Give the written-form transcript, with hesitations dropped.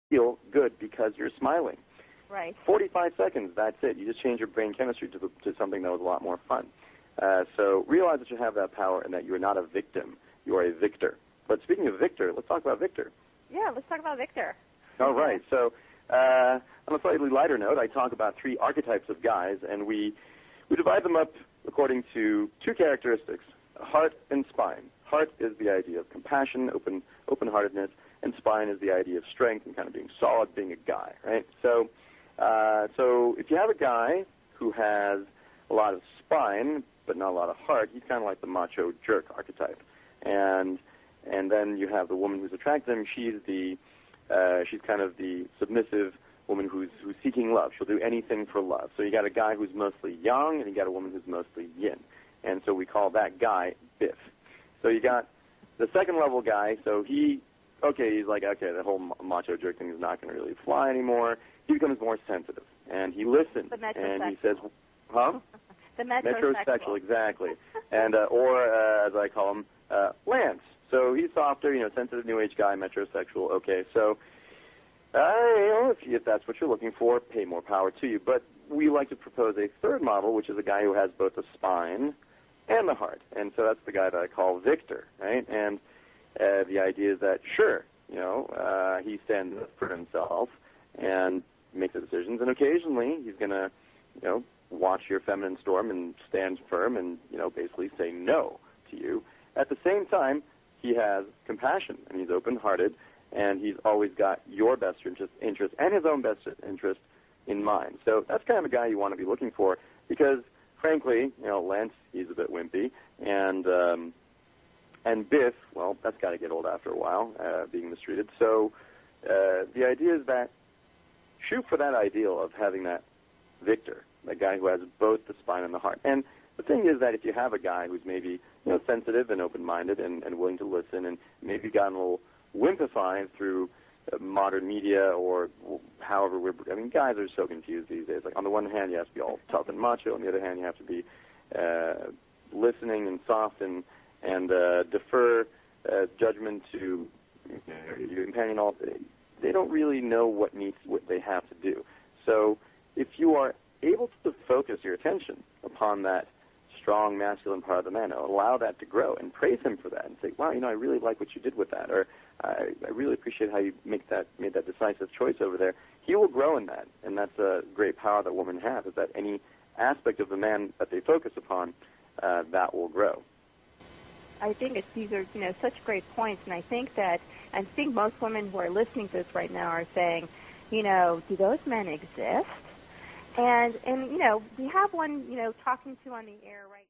feel good because you're smiling. Right. 45 seconds, that's it. You just change your brain chemistry to something that was a lot more fun. So realize that you have that power and that you are not a victim. You are a victor. But speaking of Victor, let's talk about Victor. Yeah, let's talk about Victor. All right. So on a slightly lighter note, I talk about 3 archetypes of guys, and we divide them up according to 2 characteristics, heart and spine. Heart is the idea of compassion, open-heartedness, and spine is the idea of strength and kind of being solid, being a guy, right? So if you have a guy who has a lot of spine but not a lot of heart, he's kind of like the macho jerk archetype. And then you have the woman who's attracted him. She's kind of the submissive woman who's seeking love. She'll do anything for love. So you got a guy who's mostly yang, and you got a woman who's mostly yin. And so we call that guy Biff. So you got the second level guy. So he's like, okay, the whole macho jerk thing is not going to really fly anymore. He becomes more sensitive, and he listens, and he says, huh? The metrosexual, exactly. And or as I call him, Lance. So he's softer, sensitive New Age guy, metrosexual. Okay, so if that's what you're looking for, pay more power to you. But we like to propose a third model, which is a guy who has both the spine and the heart. And so that's the guy that I call Victor, right? And the idea is that, sure, he stands up for himself and makes the decisions, and occasionally he's going to, watch your feminine storm and stand firm and, basically say no to you. At the same time, he has compassion, and he's open-hearted, and he's always got your best interest and his own best interest in mind. So that's kind of a guy you want to be looking for because, frankly, Lance, he's a bit wimpy, and Biff, well, that's got to get old after a while, being mistreated. So the idea is that shoot for that ideal of having that Victor, that guy who has both the spine and the heart. And the thing is that if you have a guy who's maybe sensitive and open-minded and willing to listen and maybe gotten a little wimpified through modern media or however guys are so confused these days. Like on the one hand, you have to be all tough and macho. On the other hand, you have to be listening and soft and defer judgment to your companion. They don't really know what they have to do. So if you are able to focus your attention upon that strong masculine part of the man, allow that to grow and praise him for that and say, wow, I really like what you did with that, or I really appreciate how you made that decisive choice over there. He will grow in that, and that's a great power that women have, is that any aspect of the man that they focus upon, that will grow. I think these are such great points, and I think most women who are listening to this right now are saying, do those men exist? And we have one talking to on the air right